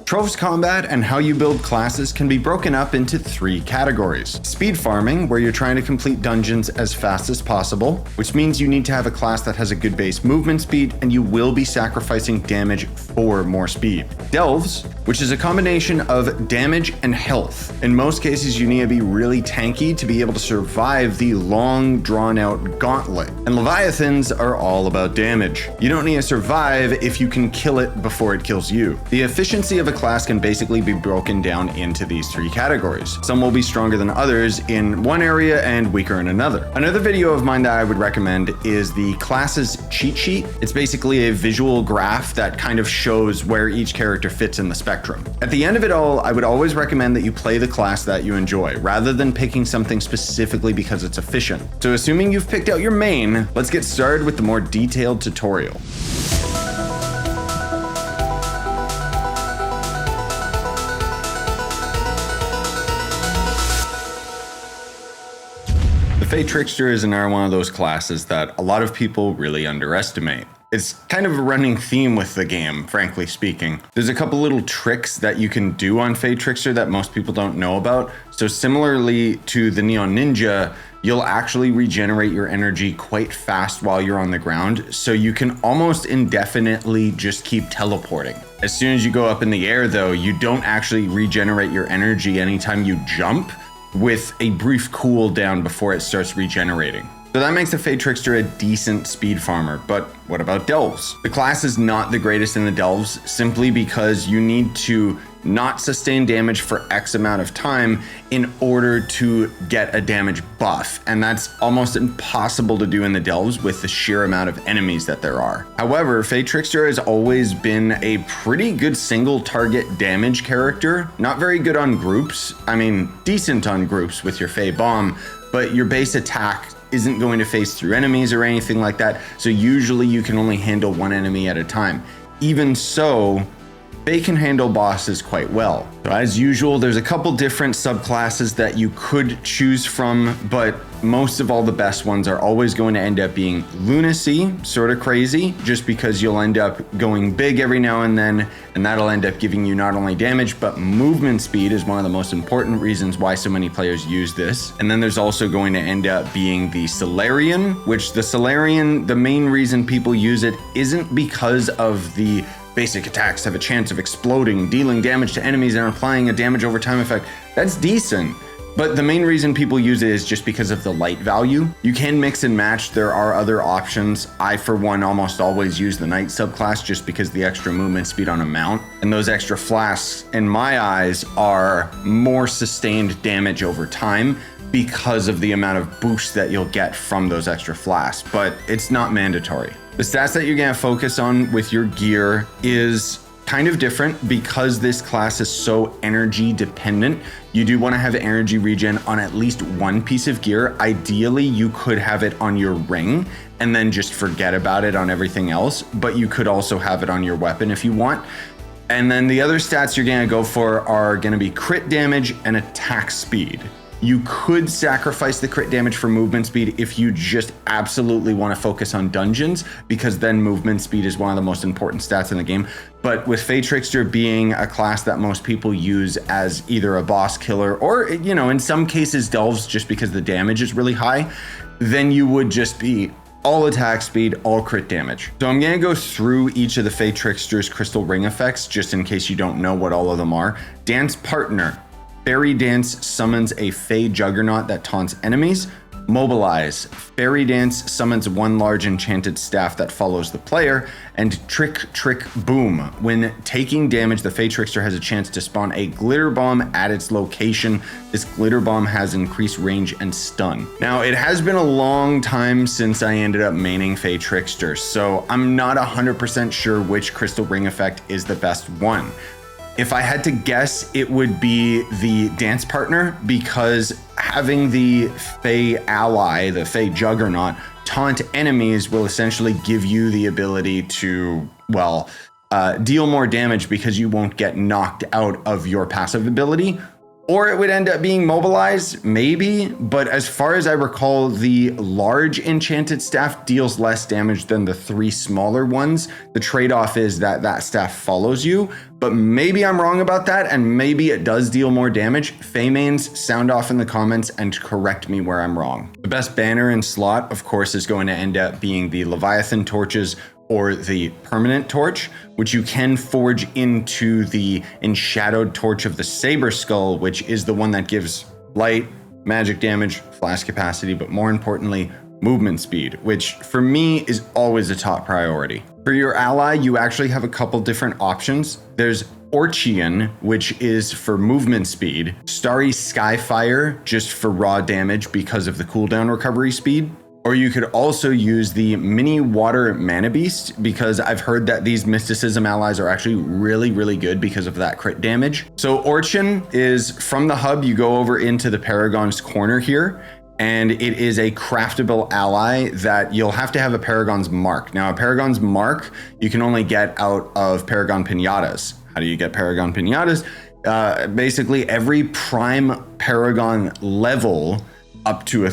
Trove's combat and how you build classes can be broken up into 3 categories. Speed farming, where you're trying to complete dungeons as fast as possible, which means you need to have a class that has a good base movement speed and you will be sacrificing damage for more speed. Delves, which is a combination of damage and health. In most cases, you need to be really tanky to be able to survive the long, drawn-out gauntlet. And Leviathans are all about damage. You don't need to survive if you can kill it before it kills you. The efficiency of a class can basically be broken down into these 3 categories. Some will be stronger than others in one area and weaker in another. Another video of mine that I would recommend is the classes cheat sheet. It's basically a visual graph that kind of shows where each character fits in the spectrum. At the end of it all, I would always recommend that you play the class that you enjoy, rather than picking something specifically because it's efficient. So assuming you've picked out your main, let's get started with the more detailed tutorial. Fae Trickster is another one of those classes that a lot of people really underestimate. It's kind of a running theme with the game, frankly speaking. There's a couple little tricks that you can do on Fae Trickster that most people don't know about. So similarly to the Neon Ninja, you'll actually regenerate your energy quite fast while you're on the ground, so you can almost indefinitely just keep teleporting. As soon as you go up in the air though, you don't actually regenerate your energy anytime you jump, with a brief cooldown before it starts regenerating. So that makes the Fae Trickster a decent speed farmer, but what about Delves? The class is not the greatest in the Delves simply because you need to not sustain damage for X amount of time in order to get a damage buff. And that's almost impossible to do in the Delves with the sheer amount of enemies that there are. However, Fae Trickster has always been a pretty good single target damage character. Not very good on groups. I mean, decent on groups with your Fae Bomb, but your base attack isn't going to phase through enemies or anything like that. So usually you can only handle one enemy at a time. Even so, they can handle bosses quite well. So as usual, there's a couple different subclasses that you could choose from, but most of all the best ones are always going to end up being Lunacy, sort of crazy, just because you'll end up going big every now and then, and that'll end up giving you not only damage, but movement speed is one of the most important reasons why so many players use this. And then there's also going to end up being the Solarian, which the Solarian, the main reason people use it isn't because of the basic attacks have a chance of exploding, dealing damage to enemies and applying a damage over time effect. That's decent. But the main reason people use it is just because of the light value. You can mix and match. There are other options. I, for one, almost always use the Knight subclass just because the extra movement speed on a mount. And those extra flasks, in my eyes, are more sustained damage over time because of the amount of boost that you'll get from those extra flasks, but it's not mandatory. The stats that you're gonna focus on with your gear is kind of different because this class is so energy dependent. You do want to have energy regen on at least one piece of gear. Ideally, you could have it on your ring and then just forget about it on everything else, but you could also have it on your weapon if you want. And then the other stats you're gonna go for are gonna be crit damage and attack speed. You could sacrifice the crit damage for movement speed if you just absolutely want to focus on dungeons, because then movement speed is one of the most important stats in the game. But with Fae Trickster being a class that most people use as either a boss killer or, you know, in some cases Delves just because the damage is really high, then you would just be all attack speed, all crit damage. So I'm gonna go through each of the Fae Trickster's crystal ring effects, just in case you don't know what all of them are. Dance Partner. Fairy Dance summons a Fae Juggernaut that taunts enemies. Mobilize. Fairy Dance summons one large enchanted staff that follows the player. And Trick Trick Boom. When taking damage, the Fae Trickster has a chance to spawn a glitter bomb at its location. This glitter bomb has increased range and stun. Now, it has been a long time since I ended up maining Fae Trickster, so I'm not 100% sure which crystal ring effect is the best one. If I had to guess, it would be the Dance Partner, because having the Fae ally, the Fae Juggernaut, taunt enemies will essentially give you the ability to, well, deal more damage because you won't get knocked out of your passive ability, Or it would end up being mobilized, maybe, but as far as I recall, the large enchanted staff deals less damage than the 3 smaller ones. The trade-off is that that staff follows you, but maybe I'm wrong about that, and maybe it does deal more damage. Fae mains, sound off in the comments and correct me where I'm wrong. The best banner in slot, of course, is going to end up being the Leviathan torches or the permanent torch, which you can forge into the enshadowed torch of the Saber Skull, which is the one that gives light, magic damage, flash capacity, but more importantly, movement speed, which for me is always a top priority. For your ally, you actually have a couple different options. There's Orchian, which is for movement speed, Starry Skyfire, just for raw damage because of the cooldown recovery speed. Or you could also use the mini water mana beast, because I've heard that these mysticism allies are actually really good because of that crit damage. So Orchian is from the hub, you go over into the Paragon's corner here, and it is a craftable ally that you'll have to have a Paragon's Mark. Now a Paragon's Mark, you can only get out of Paragon Pinatas. How do you get Paragon Pinatas? Basically every prime Paragon level up to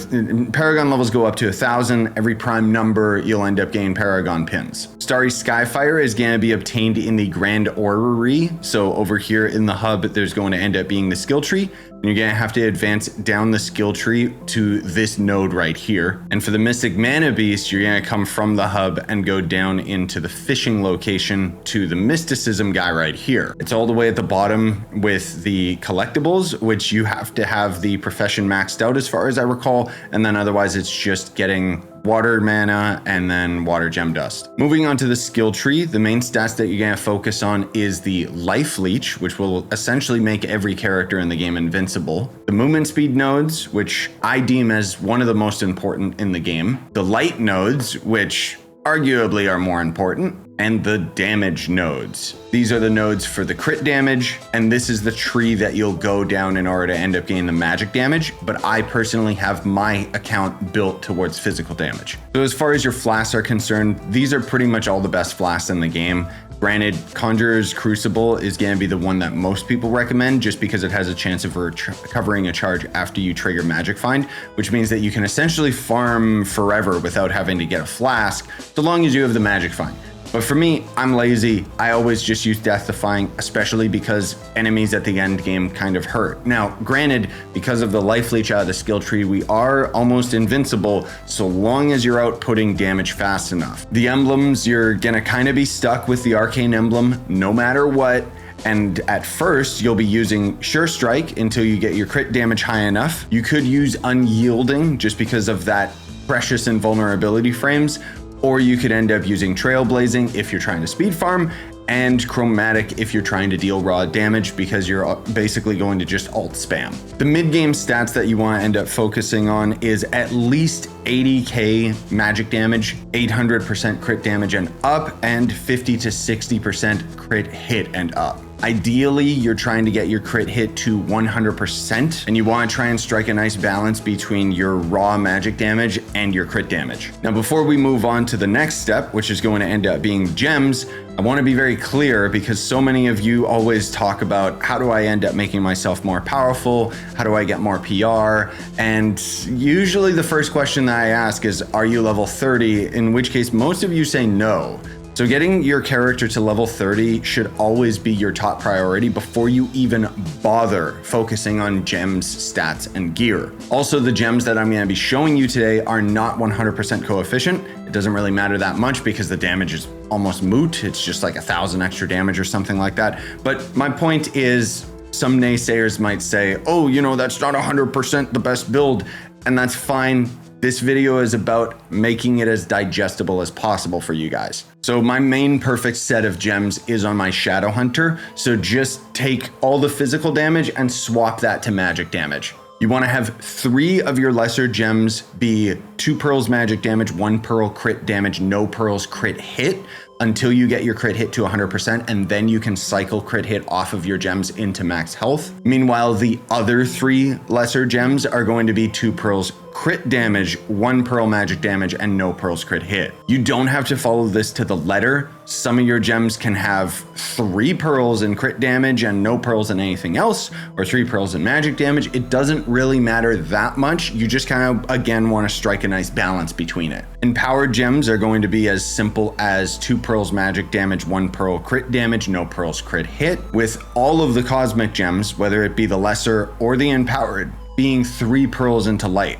Paragon levels go up to 1,000. Every prime number, you'll end up getting Paragon pins. Starry Skyfire is going to be obtained in the Grand Orrery. So over here in the hub, there's going to end up being the skill tree. And you're going to have to advance down the skill tree to this node right here. And for the Mystic Mana Beast, you're going to come from the hub and go down into the fishing location to the Mysticism guy right here. It's all the way at the bottom with the collectibles, which you have to have the profession maxed out as far as I recall. And then otherwise it's just getting water mana and then water gem dust. Moving on to the skill tree, the main stats that you're going to focus on is the life leech, which will essentially make every character in the game invincible. The movement speed nodes, which I deem as one of the most important in the game. The light nodes, which arguably are more important, and the damage nodes. These are the nodes for the crit damage, and this is the tree that you'll go down in order to end up getting the magic damage, but I personally have my account built towards physical damage. So as far as your flasks are concerned, these are pretty much all the best flasks in the game. Granted, Conjurer's Crucible is going to be the one that most people recommend just because it has a chance of recovering a charge after you trigger Magic Find, which means that you can essentially farm forever without having to get a flask, so long as you have the Magic Find. But for me, I'm lazy. I always just use Death Defying, especially because enemies at the end game kind of hurt. Now, granted, because of the life leech out of the skill tree, we are almost invincible so long as you're outputting damage fast enough. The emblems, you're gonna kind of be stuck with the Arcane Emblem no matter what. And at first, you'll be using Sure Strike until you get your crit damage high enough. You could use Unyielding just because of that precious invulnerability frames, or you could end up using Trailblazing if you're trying to speed farm, and Chromatic if you're trying to deal raw damage because you're basically going to just alt spam. The mid-game stats that you want to end up focusing on is at least 80k magic damage, 800% crit damage and up, and 50 to 60% crit hit and up. Ideally, you're trying to get your crit hit to 100%, and you want to try and strike a nice balance between your raw magic damage and your crit damage. Now, before we move on to the next step, which is going to end up being gems, I want to be very clear because so many of you always talk about how do I end up making myself more powerful? How do I get more PR? And usually the first question that I ask is, are you level 30? In which case most of you say no. So getting your character to level 30 should always be your top priority before you even bother focusing on gems, stats, and gear. Also, the gems that I'm going to be showing you today are not 100% coefficient. It doesn't really matter that much because the damage is almost moot. It's just like 1,000 extra damage or something like that. But my point is, some naysayers might say, oh, you know, that's not 100% the best build, and that's fine. This video is about making it as digestible as possible for you guys. So my main perfect set of gems is on my Shadow Hunter. So just take all the physical damage and swap that to magic damage. You want to have 3 of your lesser gems be 2 pearls magic damage, 1 pearl crit damage, no pearls crit hit, until you get your crit hit to 100%, and then you can cycle crit hit off of your gems into max health. Meanwhile, the other 3 lesser gems are going to be 2 pearls crit damage, 1 pearl magic damage, and no pearls crit hit. You don't have to follow this to the letter. Some of your gems can have 3 pearls in crit damage and no pearls in anything else, or 3 pearls in magic damage. It doesn't really matter that much. You just kind of, again, want to strike a nice balance between it. Empowered gems are going to be as simple as 2 pearls magic damage, 1 pearl crit damage, no pearls crit hit, with all of the cosmic gems, whether it be the lesser or the empowered, being 3 pearls into light.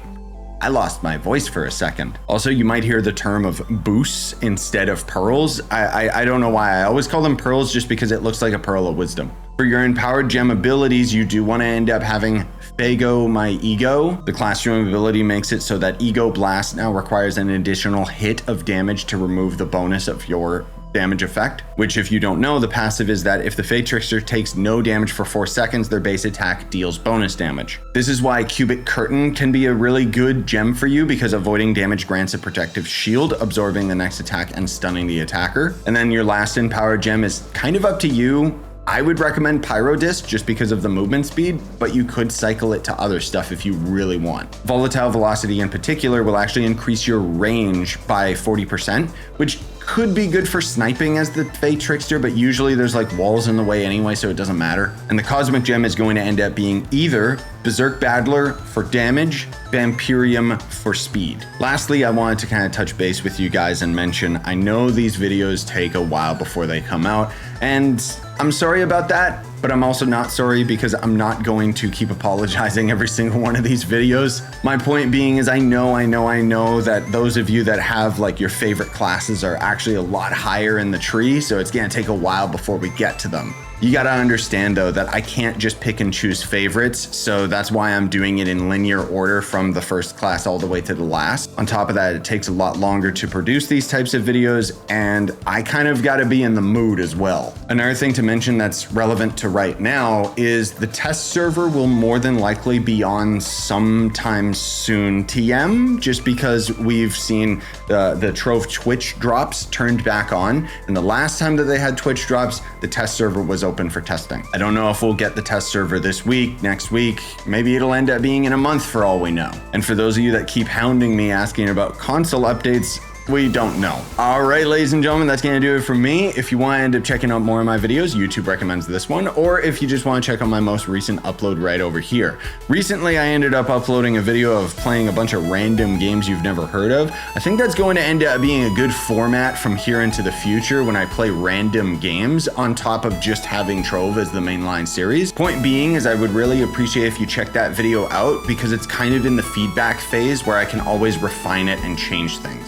I lost my voice for a second. Also, you might hear the term of boosts instead of pearls. I don't know why. I always call them pearls just because it looks like a pearl of wisdom. For your empowered gem abilities, you do want to end up having Fago My Ego. The classroom ability makes it so that Ego Blast now requires an additional hit of damage to remove the bonus of your damage effect, which, if you don't know, the passive is that if the Fae Trickster takes no damage for 4 seconds, their base attack deals bonus damage. This is why Cubic Curtain can be a really good gem for you, because avoiding damage grants a protective shield, absorbing the next attack and stunning the attacker. And then your last empowered gem is kind of up to you. I would recommend Pyro Disc just because of the movement speed, but you could cycle it to other stuff if you really want. Volatile Velocity in particular will actually increase your range by 40%, which could be good for sniping as the Fae Trickster, but usually there's like walls in the way anyway, so it doesn't matter. And the Cosmic Gem is going to end up being either Berserk Battler for damage, Vampirium for speed. Lastly, I wanted to kind of touch base with you guys and mention, I know these videos take a while before they come out, and I'm sorry about that, but I'm also not sorry because I'm not going to keep apologizing every single one of these videos. My point being is I know that those of you that have like your favorite classes are actually a lot higher in the tree, so it's gonna take a while before we get to them. You gotta understand though that I can't just pick and choose favorites, so that's why I'm doing it in linear order from the first class all the way to the last. On top of that, it takes a lot longer to produce these types of videos, and I kind of gotta be in the mood as well. Another thing to mention that's relevant to right now is the test server will more than likely be on sometime soon TM, just because we've seen the Trove Twitch drops turned back on, and the last time that they had Twitch drops, the test server was open for testing. I don't know if we'll get the test server this week, next week, maybe it'll end up being in a month for all we know. And for those of you that keep hounding me asking about console updates, we don't know. All right, ladies and gentlemen, that's gonna do it for me. If you want to end up checking out more of my videos, YouTube recommends this one, or if you just want to check out my most recent upload right over here. Recently, I ended up uploading a video of playing a bunch of random games you've never heard of. I think that's going to end up being a good format from here into the future when I play random games on top of just having Trove as the mainline series. Point being is I would really appreciate if you check that video out because it's kind of in the feedback phase where I can always refine it and change things.